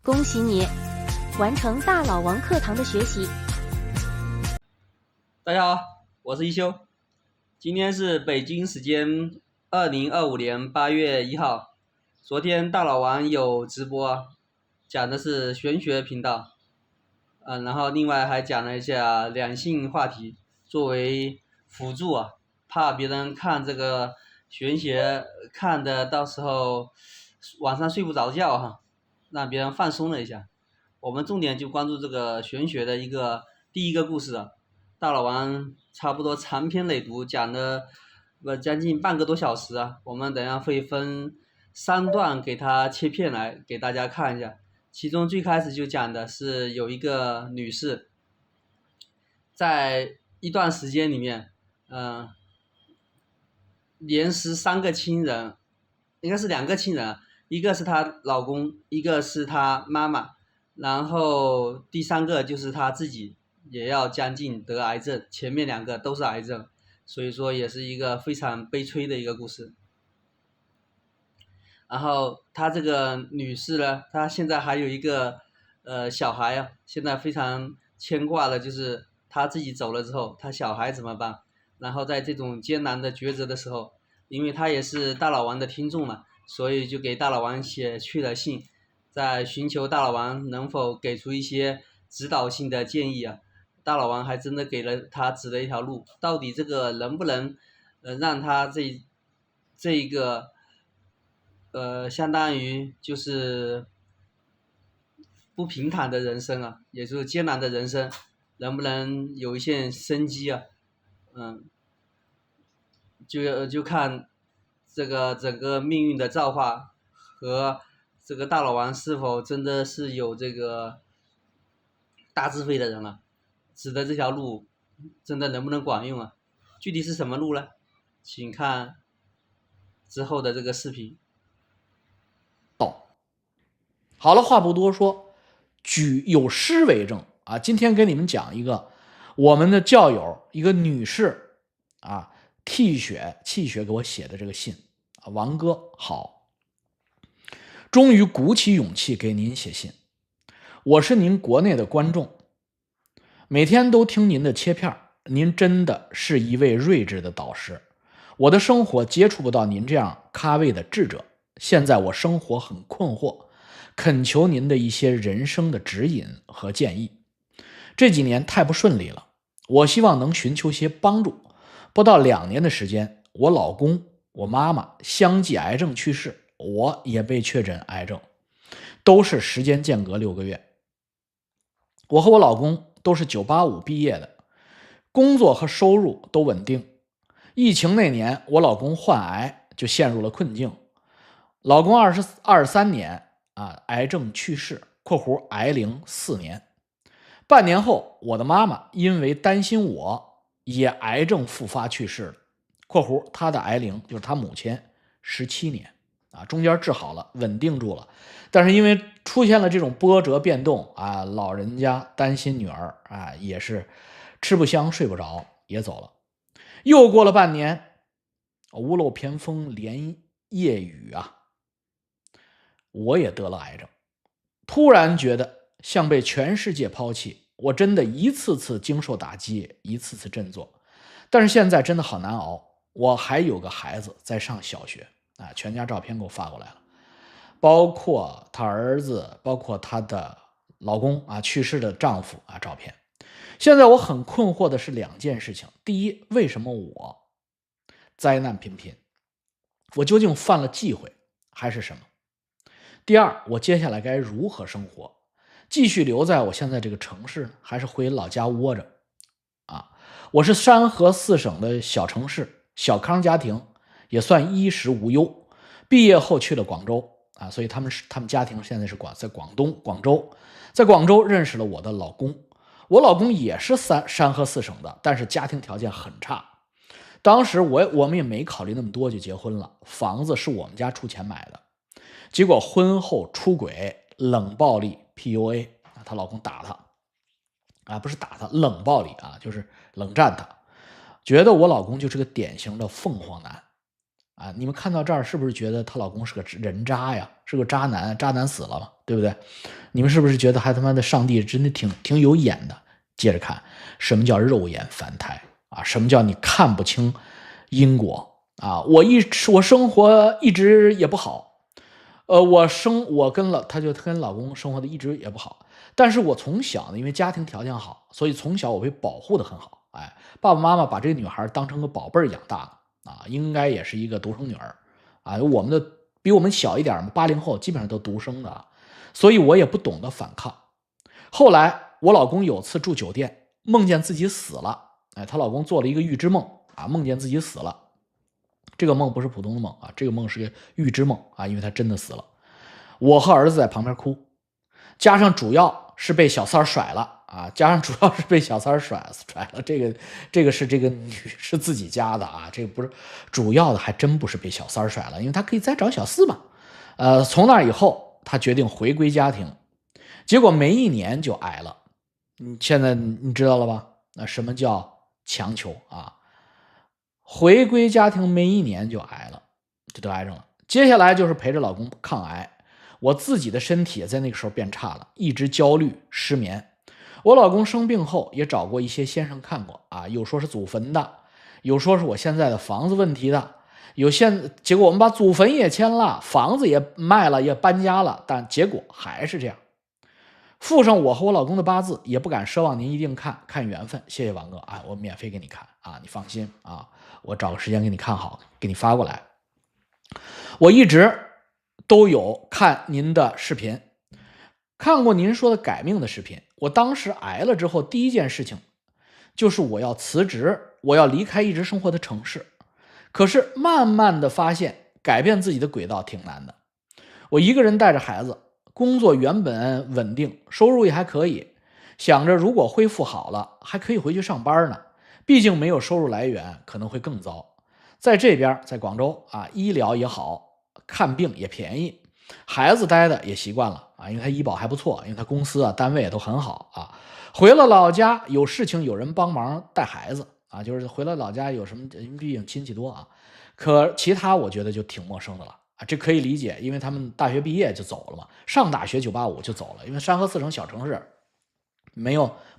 恭喜你完成大老王课堂的学习。大家好，我是一休。今天是北京时间2025年8月1号。昨天大老王有直播，讲的是玄学频道，然后另外还讲了一下两性话题，作为辅助啊，怕别人看这个玄学看的到时候晚上睡不着觉哈，让别人放松了一下。我们重点就关注这个玄学的第一个故事啊。大老王差不多长篇累牍讲了将近半个多小时啊，我们等下会分3段给它切片来给大家看一下。其中最开始就讲的是有一个女士，在一段时间里面，连失3个亲人，应该是2个亲人，一个是她老公，一个是她妈妈，然后第3个就是她自己，也要将近得癌症，前面2个都是癌症，所以说也是一个非常悲催的一个故事。然后她这个女士呢，她现在还有一个小孩啊，现在非常牵挂的就是她自己走了之后，她小孩怎么办？然后在这种艰难的抉择的时候，因为她也是大老王的听众嘛，所以就给大老王写去了信，在寻求大老王能否给出一些指导性的建议啊。大老王还真的给了他指了一条路，到底这个能不能让他这一个相当于就是不平坦的人生啊，也就是艰难的人生，能不能有一线生机啊？就看这个整个命运的造化和这个大老王是否真的是有这个大智慧的人了，指的这条路真的能不能管用啊？具体是什么路呢？请看之后的这个视频。好了，话不多说，有诗为证啊。今天给你们讲一个我们的教友，一个女士啊，气血给我写的这个信啊。王哥好，终于鼓起勇气给您写信。我是您国内的观众，每天都听您的切片，您真的是一位睿智的导师。我的生活接触不到您这样咖位的智者，现在我生活很困惑，恳求您的一些人生的指引和建议。这几年太不顺利了，我希望能寻求些帮助。不到2年的时间，我老公、我妈妈相继癌症去世，我也被确诊癌症，都是时间间隔6个月。我和我老公都是985毕业的，工作和收入都稳定。疫情那年，我老公患癌就陷入了困境。老公23年癌症去世癌龄4年。半年后，我的妈妈因为担心我也癌症复发去世了她的癌龄就是她母亲17年中间治好了，稳定住了。但是因为出现了这种波折变动老人家担心女儿也是吃不香睡不着，也走了。又过了半年，屋漏偏逢连夜雨我也得了癌症。突然觉得像被全世界抛弃，我真的一次次经受打击，一次次振作。但是现在真的好难熬，我还有个孩子在上小学全家照片给我发过来了，包括他儿子，包括他的老公去世的丈夫照片。现在我很困惑的是2件事情。第一，为什么我灾难频频？我究竟犯了忌讳还是什么？第二，我接下来该如何生活？继续留在我现在这个城市呢，还是回老家窝着我是山河4省的小城市，小康家庭，也算衣食无忧。毕业后去了广州所以他们家庭现在是在广州。在广州认识了我的老公，我老公也是山河4省的，但是家庭条件很差。当时我们也没考虑那么多就结婚了，房子是我们家出钱买的。结果婚后出轨，冷暴力 PUA， 她老公打她不是打她，冷暴力就是冷战她，觉得我老公就是个典型的凤凰男啊，你们看到这儿是不是觉得她老公是个人渣呀，是个渣男，渣男死了嘛，对不对？你们是不是觉得还他妈的上帝真的挺有眼的？接着看，什么叫肉眼凡胎啊？什么叫你看不清因果啊？我生活一直也不好，她就跟老公生活的一直也不好，但是我从小呢，因为家庭条件好，所以从小我被保护的很好，哎，爸爸妈妈把这个女孩当成个宝贝儿养大了。啊，应该也是一个独生女儿啊，比我们小一点，80后基本上都独生的，所以我也不懂得反抗。后来我老公有次住酒店，梦见自己死了，哎，她老公做了一个预知梦啊，梦见自己死了。这个梦不是普通的梦啊，这个梦是个预知梦啊，因为他真的死了。我和儿子在旁边哭，加上主要是被小三甩了。啊，加上主要是被小三甩了，这个是这个女是自己家的啊，这个不是主要的，还真不是被小三甩了，因为他可以再找小四嘛。从那以后，他决定回归家庭，结果没1年就挨了。现在你知道了吧？那什么叫强求啊？回归家庭没1年就挨了，就得癌症了。接下来就是陪着老公抗癌，我自己的身体也在那个时候变差了，一直焦虑失眠。我老公生病后也找过一些先生看过啊，有说是祖坟的，有说是我现在的房子问题的，结果我们把祖坟也迁了，房子也卖了，也搬家了，但结果还是这样。附上我和我老公的八字，也不敢奢望您一定看缘分。谢谢王哥啊，我免费给你看啊，你放心啊，我找个时间给你看好，给你发过来。我一直都有看您的视频，看过您说的改命的视频。我当时癌了之后，第一件事情就是我要辞职，我要离开一直生活的城市。可是慢慢的发现，改变自己的轨道挺难的。我一个人带着孩子，工作原本稳定，收入也还可以，想着如果恢复好了，还可以回去上班呢。毕竟没有收入来源，可能会更糟。在这边，在广州啊，医疗也好，看病也便宜。孩子待的也习惯了啊，因为他医保还不错，因为他公司啊单位也都很好啊。回了老家有事情有人帮忙带孩子啊，就是回了老家有什么，毕竟亲戚多啊。可其他我觉得就挺陌生的了啊，这可以理解，因为他们大学毕业就走了嘛，上大学985就走了，因为山河4城小城市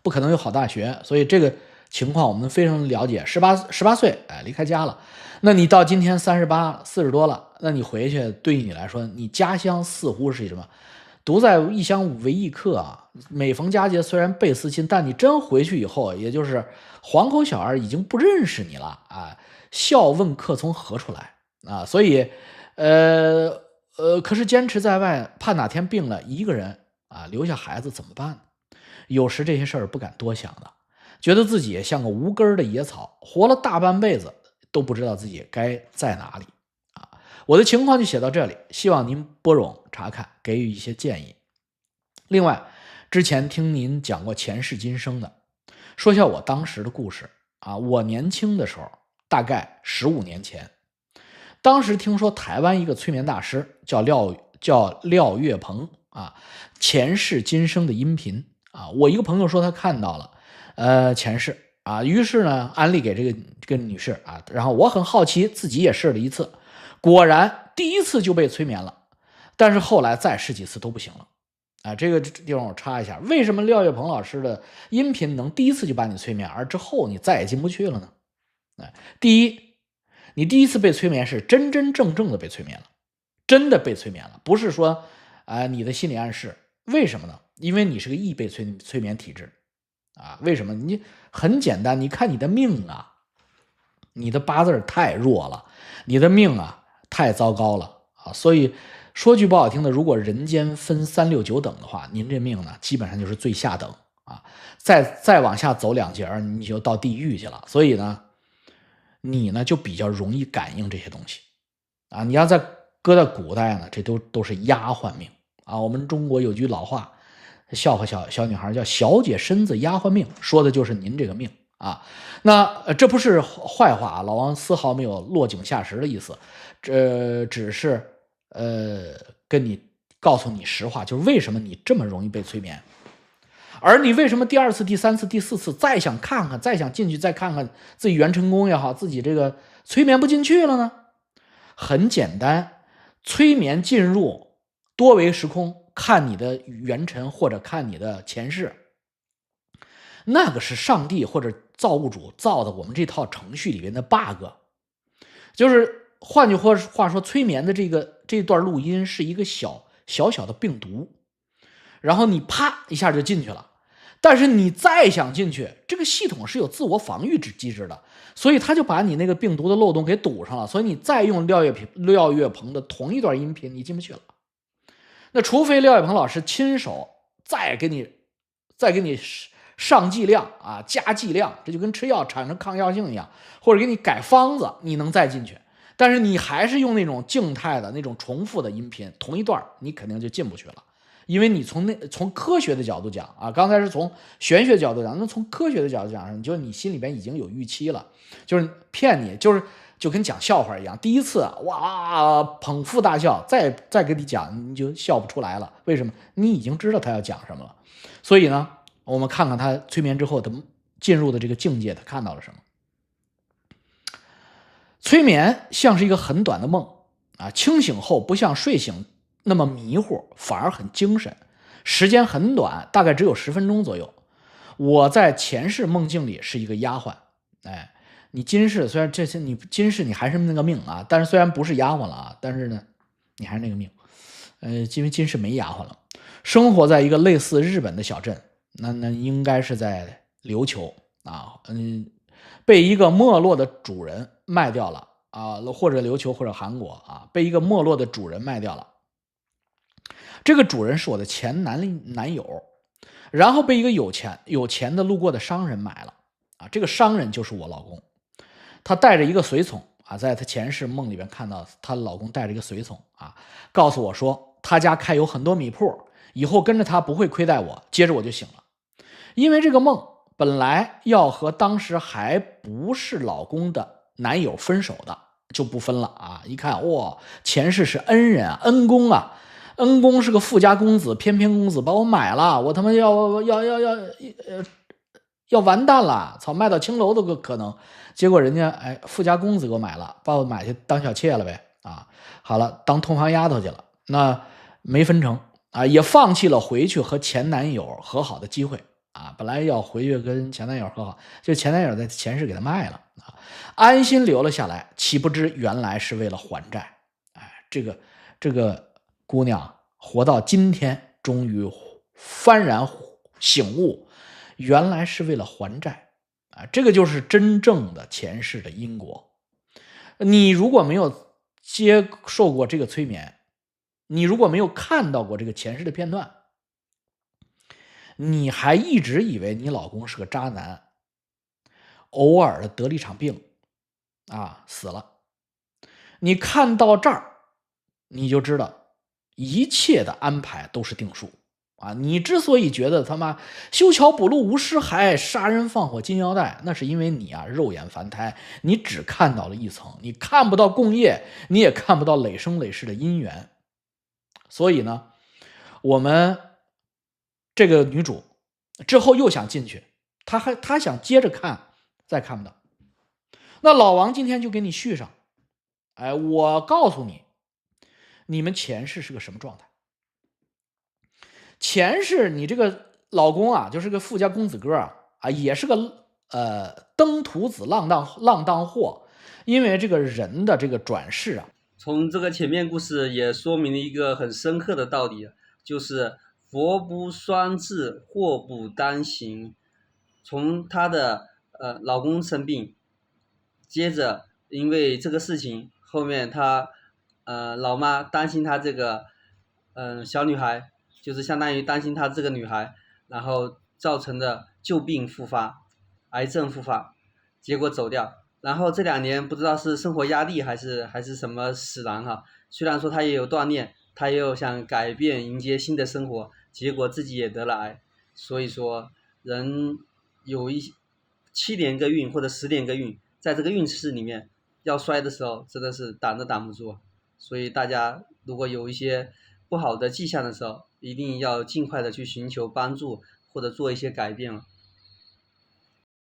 不可能有好大学，所以这个情况我们非常了解。18岁哎离开家了，那你到今天38、40多了，那你回去对于你来说，你家乡似乎是什么？独在异乡为异客啊！每逢佳节虽然倍思亲，但你真回去以后，也就是黄口小儿已经不认识你了啊！笑问客从何处来啊！所以，可是坚持在外，怕哪天病了，一个人啊留下孩子怎么办呢？有时这些事儿不敢多想的，觉得自己也像个无根的野草，活了大半辈子都不知道自己该在哪里啊！我的情况就写到这里，希望您拨冗查看，给予一些建议。另外，之前听您讲过前世今生的，说下我当时的故事啊。我年轻的时候，大概15年前，当时听说台湾一个催眠大师叫廖月鹏啊，前世今生的音频啊，我一个朋友说他看到了前世啊，于是呢安利给这个女士啊，然后我很好奇，自己也试了一次，果然第一次就被催眠了，但是后来再试几次都不行了啊。这个地方我插一下，为什么廖月鹏老师的音频能第一次就把你催眠，而之后你再也进不去了呢？第一，你第一次被催眠是真正的被催眠了，真的被催眠了，不是说你的心理暗示。为什么呢？因为你是个易被催眠体质啊。为什么？你很简单，你看你的命啊，你的八字太弱了，你的命啊太糟糕了啊。所以说句不好听的，如果人间分3、6、9等的话，您这命呢基本上就是最下等啊，再往下走2节你就到地狱去了。所以呢，你呢就比较容易感应这些东西啊。你要搁在古代呢，这都是丫鬟命啊。我们中国有句老话，笑话小女孩叫小姐身子丫鬟命，说的就是您这个命啊。那这不是坏话啊，老王丝毫没有落井下石的意思，只是告诉你实话，就是为什么你这么容易被催眠，而你为什么第2次、第3次、第4次再想看看，再想进去再看看自己元辰宫也好，自己这个催眠不进去了呢？很简单，催眠进入多维时空，看你的元辰或者看你的前世，那个是上帝或者造物主造的我们这套程序里面的 bug。 就是换句话说，催眠的这段录音是一个小的病毒，然后你啪一下就进去了。但是你再想进去，这个系统是有自我防御机制的，所以他就把你那个病毒的漏洞给堵上了，所以你再用廖月鹏的同一段音频，你进不去了。那除非廖月鹏老师亲手再给你上剂量啊，加剂量，这就跟吃药产生抗药性一样，或者给你改方子，你能再进去。但是你还是用那种静态的那种重复的音频，同一段你肯定就进不去了。因为你从科学的角度讲啊，刚才是从玄学角度讲，那从科学的角度讲，你就你心里边已经有预期了，就是骗你，就跟讲笑话一样，第一次哇捧腹大笑，再给你讲你就笑不出来了，为什么？你已经知道他要讲什么了。所以呢，我们看看他催眠之后他进入的这个境界，他看到了什么。催眠像是一个很短的梦啊，清醒后不像睡醒那么迷糊，反而很精神，时间很短，大概只有10分钟左右。我在前世梦境里是一个丫鬟，哎，你今世虽然你今世你还是那个命啊，但是虽然不是丫鬟了啊，但是呢，你还是那个命，因为今世没丫鬟了，生活在一个类似日本的小镇，那应该是在琉球啊，被一个没落的主人卖掉了啊，或者琉球或者韩国啊，被一个没落的主人卖掉了。这个主人是我的前男友，然后被一个有钱的路过的商人买了啊，这个商人就是我老公，他带着一个随从啊，在他前世梦里边看到她老公带着一个随从啊，告诉我说他家开有很多米铺，以后跟着他不会亏待我。接着我就醒了，因为这个梦本来要和当时还不是老公的男友分手的，就不分了啊！一看哇，前世是恩人啊，恩公啊，恩公是个富家公子，翩翩公子把我买了，我他妈要完蛋了，操，卖到青楼都可能。结果人家富家公子给我买了，把我买去当小妾了呗啊！好了，当通房丫头去了，那没分成啊，也放弃了回去和前男友和好的机会啊！本来要回去跟前男友和好，就前男友在前世给他卖了啊，安心留了下来，岂不知原来是为了还债。哎，这个姑娘活到今天，终于幡然醒悟，原来是为了还债啊！这个就是真正的前世的因果。你如果没有接受过这个催眠，你如果没有看到过这个前世的片段，你还一直以为你老公是个渣男，偶尔的得了一场病啊，死了。你看到这儿，你就知道一切的安排都是定数啊！你之所以觉得他妈修桥补路无尸骸，杀人放火金腰带，那是因为你啊肉眼凡胎，你只看到了一层，你看不到共业，你也看不到累生累世的因缘。所以呢，我们这个女主之后又想进去，她想接着看，再看不到。那老王今天就给你续上，我告诉你，你们前世是个什么状态？前世你这个老公啊，就是个富家公子哥啊，也是个登徒子浪荡货，因为这个人的这个转世啊，从这个前面故事也说明了一个很深刻的道理，就是佛不双至，祸不单行。从她的老公生病，接着因为这个事情，后面她老妈担心她这个小女孩，就是相当于担心她这个女孩，然后造成的旧病复发，癌症复发，结果走掉。然后这2年不知道是生活压力还是什么使然哈，虽然说她也有锻炼，她也有想改变迎接新的生活，结果自己也得了癌。所以说人有7年个运或者10年个运，在这个运势里面要衰的时候真的是挡都挡不住。所以大家如果有一些不好的迹象的时候，一定要尽快的去寻求帮助或者做一些改变了。